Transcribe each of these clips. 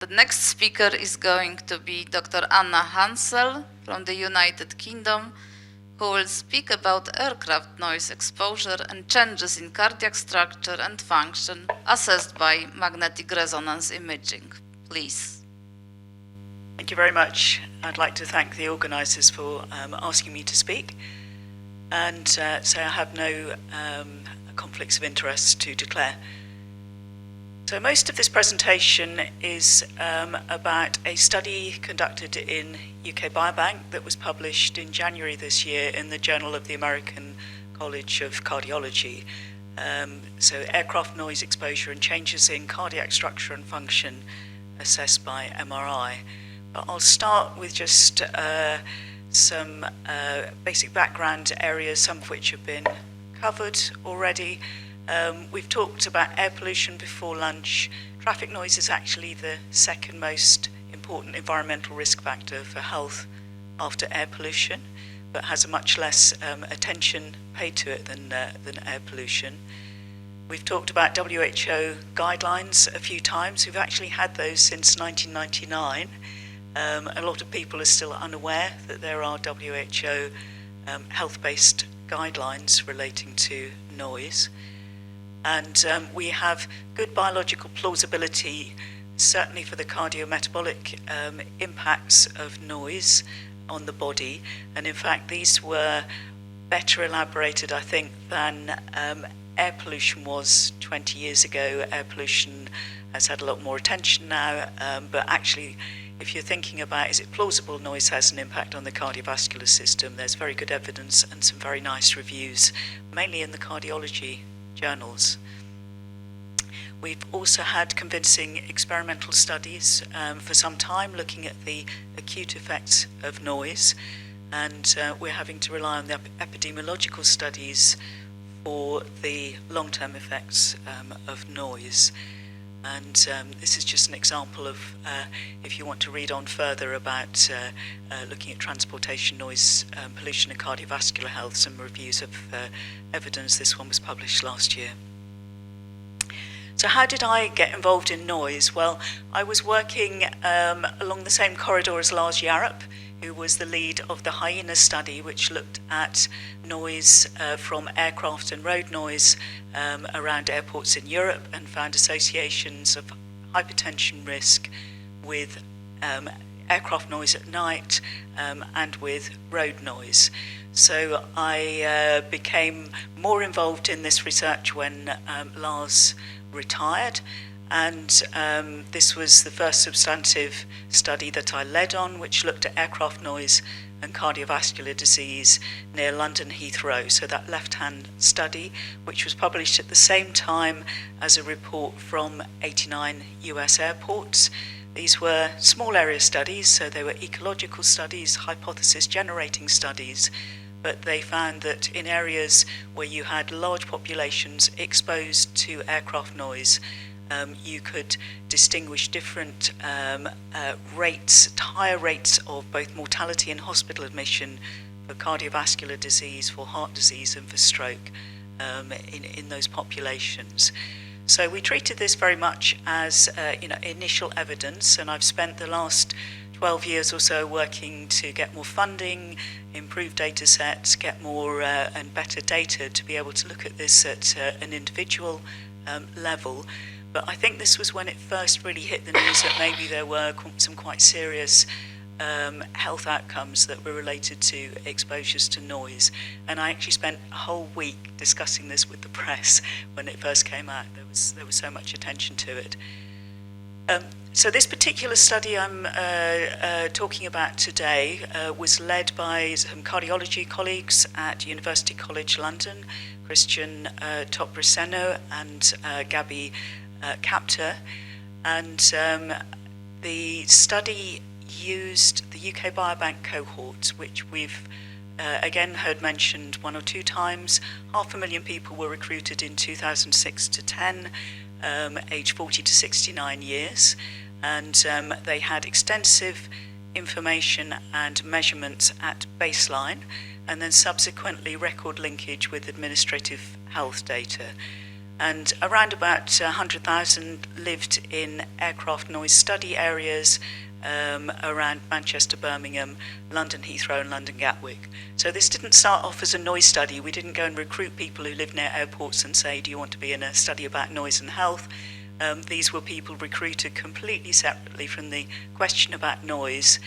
The next speaker is going to be Dr. Anna Hansell from the United Kingdom, who will speak about aircraft noise exposure and changes in cardiac structure and function assessed by magnetic resonance imaging. Please. Thank you very much. I'd like to thank the organisers for asking me to speak, and say I have no conflicts of interest to declare. So most of this presentation is about a study conducted in UK Biobank that was published in January this year in the Journal of the American College of Cardiology. So aircraft noise exposure and changes in cardiac structure and function assessed by MRI. But I'll start with just some basic background areas, some of which have been covered already. We've talked about air pollution before lunch. Traffic noise is actually the second most important environmental risk factor for health after air pollution, but has a much less attention paid to it than air pollution. We've talked about WHO guidelines a few times. We've actually had those since 1999. A lot of people are still unaware that there are WHO health-based guidelines relating to noise. And we have good biological plausibility, certainly for the cardiometabolic impacts of noise on the body. And in fact, these were better elaborated, I think, than air pollution was 20 years ago. Air pollution has had a lot more attention now, but actually, if you're thinking about is it plausible noise has an impact on the cardiovascular system, there's very good evidence and some very nice reviews, mainly in the cardiology journals. We've also had convincing experimental studies for some time looking at the acute effects of noise, and we're having to rely on the epidemiological studies for the long-term effects of noise. And this is just an example of, if you want to read on further about looking at transportation noise, pollution and cardiovascular health, some reviews of evidence. This one was published last year. So how did I get involved in noise? Well, I was working along the same corridor as Lars Yarup, who was the lead of the Hyena study, which looked at noise from aircraft and road noise around airports in Europe and found associations of hypertension risk with aircraft noise at night and with road noise. So I became more involved in this research when Lars retired, and this was the first substantive study that I led on, which looked at aircraft noise and cardiovascular disease near London Heathrow. So that left-hand study, which was published at the same time as a report from 89 US airports. These were small area studies, so they were ecological studies, hypothesis generating studies, but they found that in areas where you had large populations exposed to aircraft noise, you could distinguish different rates, higher rates of both mortality and hospital admission for cardiovascular disease, for heart disease and for stroke in those populations. So we treated this very much as initial evidence, and I've spent the last 12 years or so working to get more funding, improve data sets, get more and better data to be able to look at this at an individual level. But I think this was when it first really hit the news that maybe there were some quite serious health outcomes that were related to exposures to noise. And I actually spent a whole week discussing this with the press when it first came out. There was so much attention to it. So this particular study I'm talking about today was led by some cardiology colleagues at University College London, Christian Topriceno and Gabby Capter. And the study used the UK Biobank cohort, which we've again heard mentioned one or two times. 500,000 people were recruited in 2006 to 10, age 40 to 69 years, and they had extensive information and measurements at baseline, and then subsequently record linkage with administrative health data. And around about 100,000 lived in aircraft noise study areas around Manchester, Birmingham, London Heathrow and London Gatwick. So this didn't start off as a noise study. We didn't go and recruit people who live near airports and say, do you want to be in a study about noise and health? These were people recruited completely separately from the question about noise.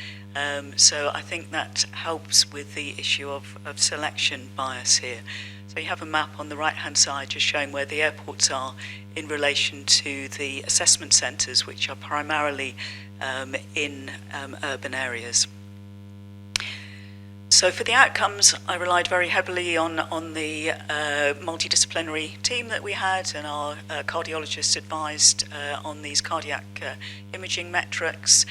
So I think that helps with the issue of selection bias here. So you have a map on the right-hand side just showing where the airports are in relation to the assessment centres, which are primarily in urban areas. So for the outcomes, I relied very heavily on the multidisciplinary team that we had, and our cardiologists advised on these cardiac imaging metrics.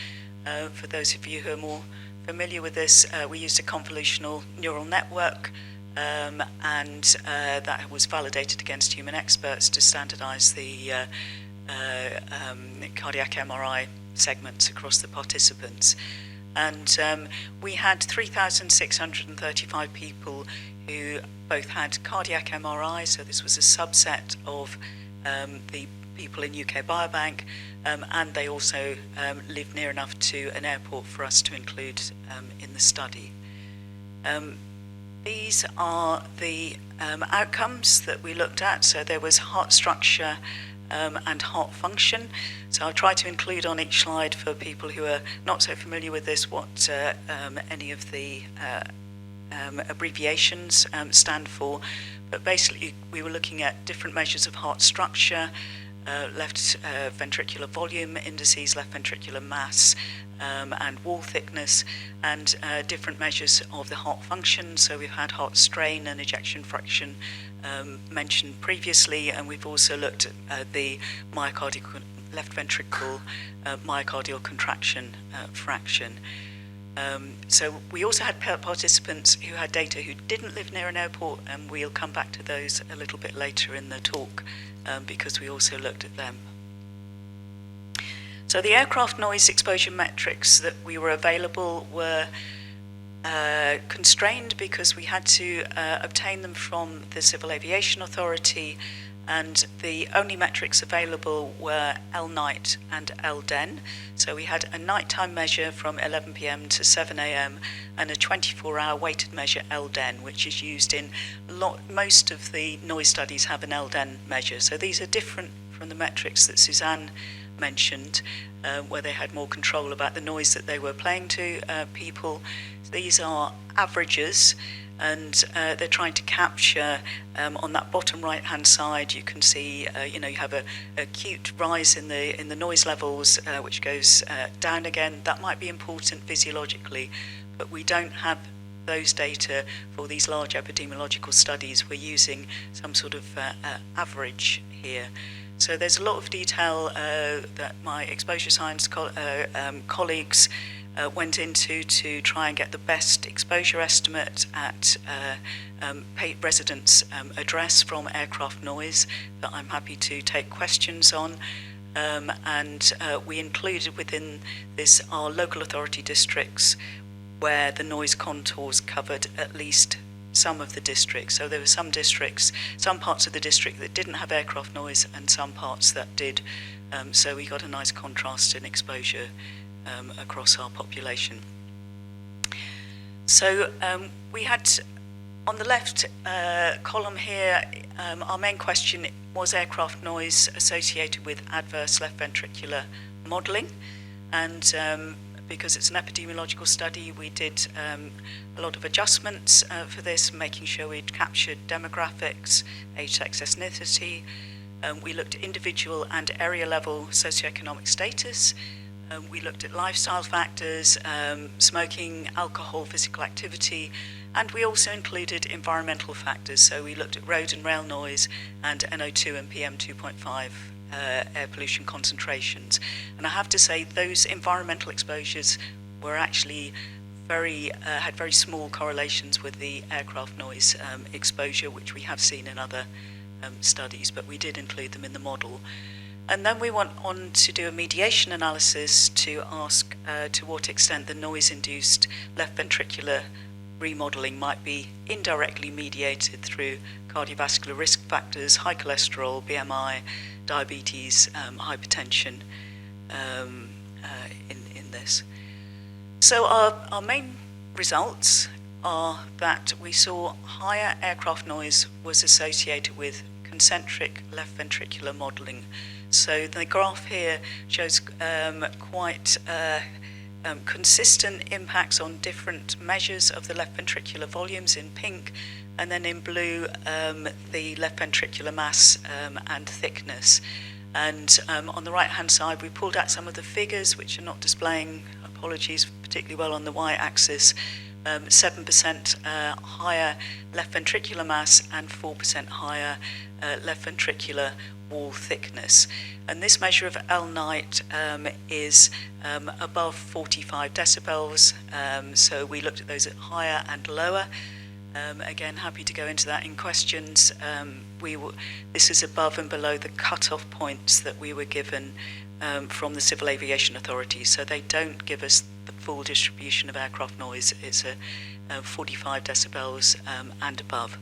For those of you who are more familiar with this, we used a convolutional neural network, and that was validated against human experts to standardise the cardiac MRI segments across the participants. And we had 3,635 people who both had cardiac MRI, so this was a subset of the people in UK Biobank, and they also lived near enough to an airport for us to include in the study. These are the outcomes that we looked at. So there was heart structure and heart function. So I'll try to include on each slide, for people who are not so familiar with this, what any of the abbreviations stand for. But basically we were looking at different measures of heart structure, left ventricular volume indices, left ventricular mass, and wall thickness, and different measures of the heart function. So we've had heart strain and ejection fraction mentioned previously, and we've also looked at the left ventricle myocardial contraction fraction. So we also had participants who had data who didn't live near an airport, and we'll come back to those a little bit later in the talk, because we also looked at them. So the aircraft noise exposure metrics that we were available were constrained because we had to obtain them from the Civil Aviation Authority, and the only metrics available were L-night and L-den. So we had a nighttime measure from 11 p.m. to 7 a.m. and a 24-hour weighted measure L-den, which is used in most of the noise studies have an L-den measure. So these are different from the metrics that Suzanne mentioned, where they had more control about the noise that they were playing to people. So these are averages, and they're trying to capture on that bottom right hand side. You can see you have a acute rise in the noise levels, which goes down again. That might be important physiologically, but we don't have those data for these large epidemiological studies. We're using some sort of average here. So there's a lot of detail that my exposure science colleagues went into to try and get the best exposure estimate at residents' address from aircraft noise that I'm happy to take questions on. And we included within this our local authority districts where the noise contours covered at least some of the districts. So there were some districts, some parts of the district that didn't have aircraft noise and some parts that did. So we got a nice contrast in exposure across our population. So we had, on the left column here, our main question was aircraft noise associated with adverse left ventricular modelling, and because it's an epidemiological study, we did a lot of adjustments for this, making sure we'd captured demographics, age, sex, ethnicity. We looked at individual and area level socioeconomic status. We looked at lifestyle factors, smoking, alcohol, physical activity, and we also included environmental factors. So we looked at road and rail noise and NO2 and PM2.5 air pollution concentrations. And I have to say those environmental exposures were actually had very small correlations with the aircraft noise exposure, which we have seen in other studies, but we did include them in the model. And then we went on to do a mediation analysis to ask to what extent the noise-induced left ventricular remodeling might be indirectly mediated through cardiovascular risk factors, high cholesterol, BMI, diabetes, hypertension in this. So our main results are that we saw higher aircraft noise was associated with concentric left ventricular modelling. So the graph here shows quite consistent impacts on different measures of the left ventricular volumes in pink, and then in blue the left ventricular mass and thickness. And on the right hand side we pulled out some of the figures which are not displaying, apologies, particularly well on the y-axis. 7% higher left ventricular mass and 4% higher left ventricular wall thickness. And this measure of L-night is above 45 decibels, so we looked at those at higher and lower. Again, happy to go into that in questions. This is above and below the cut-off points that we were given from the Civil Aviation Authority, so they don't give us the full distribution of aircraft noise. It's 45 decibels and above.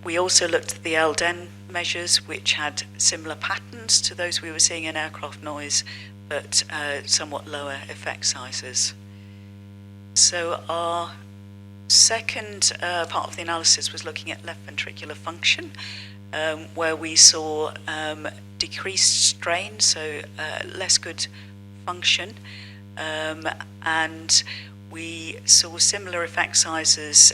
We also looked at the LDEN measures, which had similar patterns to those we were seeing in aircraft noise, but somewhat lower effect sizes. So our second part of the analysis was looking at left ventricular function, where we saw decreased strain, so less good function, and we saw similar effect sizes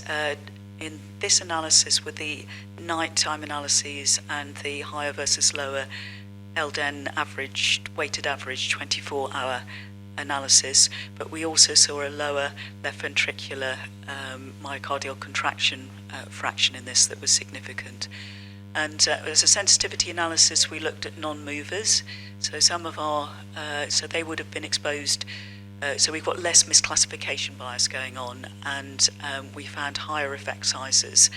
in this analysis with the nighttime analyses and the higher versus lower LDEN weighted average 24-hour analysis, but we also saw a lower left ventricular myocardial contraction fraction in this that was significant. And as a sensitivity analysis, we looked at non-movers. So some of our, so they would have been exposed. So we've got less misclassification bias going on, and we found higher effect sizes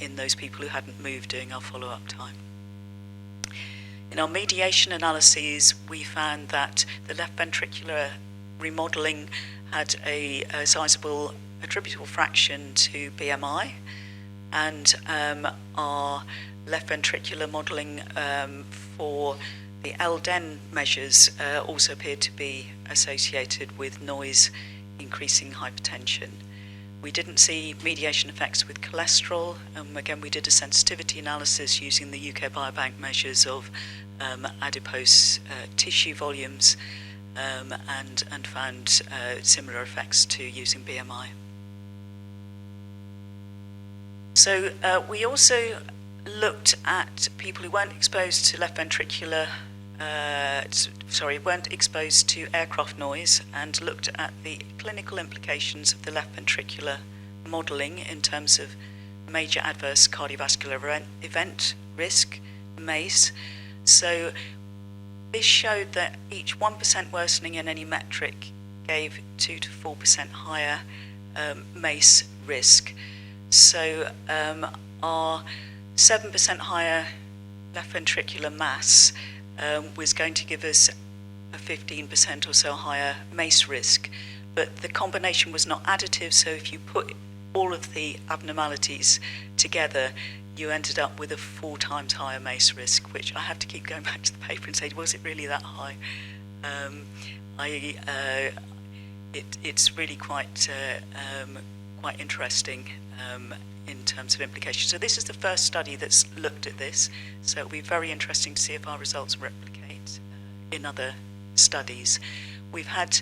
in those people who hadn't moved during our follow-up time. In our mediation analyses, we found that the left ventricular remodeling had a sizable attributable fraction to BMI, and our left ventricular modelling for the LDEN measures also appeared to be associated with noise increasing hypertension. We didn't see mediation effects with cholesterol. Again, we did a sensitivity analysis using the UK Biobank measures of adipose tissue volumes and found similar effects to using BMI. So we also looked at people who weren't exposed to weren't exposed to aircraft noise, and looked at the clinical implications of the left ventricular modelling in terms of major adverse cardiovascular event risk, MACE. So this showed that each 1% worsening in any metric gave 2 to 4% higher MACE risk. So our 7% higher left ventricular mass was going to give us a 15% or so higher MACE risk, but the combination was not additive, so if you put all of the abnormalities together, you ended up with a 4 times higher MACE risk, which I have to keep going back to the paper and say, was it really that high? It's really quite interesting in terms of implications. So this is the first study that's looked at this, so it'll be very interesting to see if our results replicate in other studies. We've had,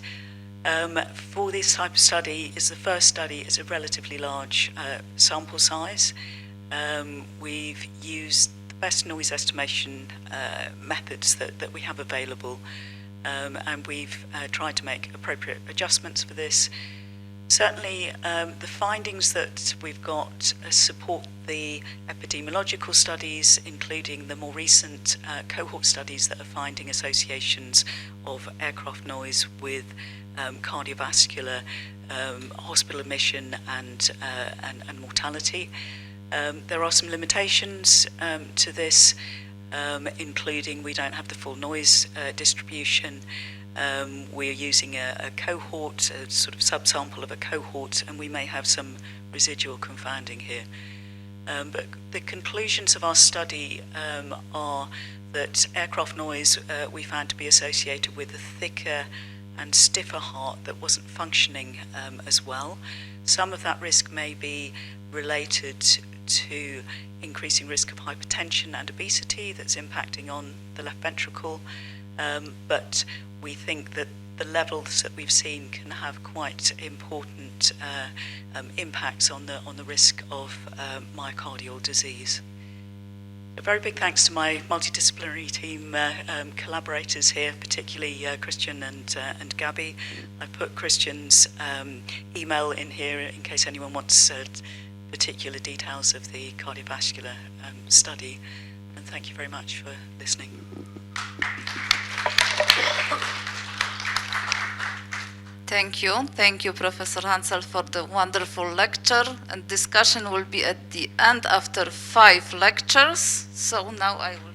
for this type of study, it's the first study, it's a relatively large sample size. We've used the best noise estimation methods that we have available, and we've tried to make appropriate adjustments for this. Certainly, the findings that we've got support the epidemiological studies, including the more recent cohort studies that are finding associations of aircraft noise with cardiovascular hospital admission and mortality. There are some limitations to this, including we don't have the full noise distribution. We're using a cohort, a sort of subsample of a cohort, and we may have some residual confounding here. But the conclusions of our study are that aircraft noise we found to be associated with a thicker and stiffer heart that wasn't functioning as well. Some of that risk may be related to increasing risk of hypertension and obesity that's impacting on the left ventricle, but we think that the levels that we've seen can have quite important impacts on the risk of myocardial disease. A very big thanks to my multidisciplinary team collaborators here, particularly Christian and Gabby. I put Christian's email in here in case anyone wants particular details of the cardiovascular study. And thank you very much for listening. Thank you, Professor Hansell, for the wonderful lecture. And discussion will be at the end after 5 lectures. So now I will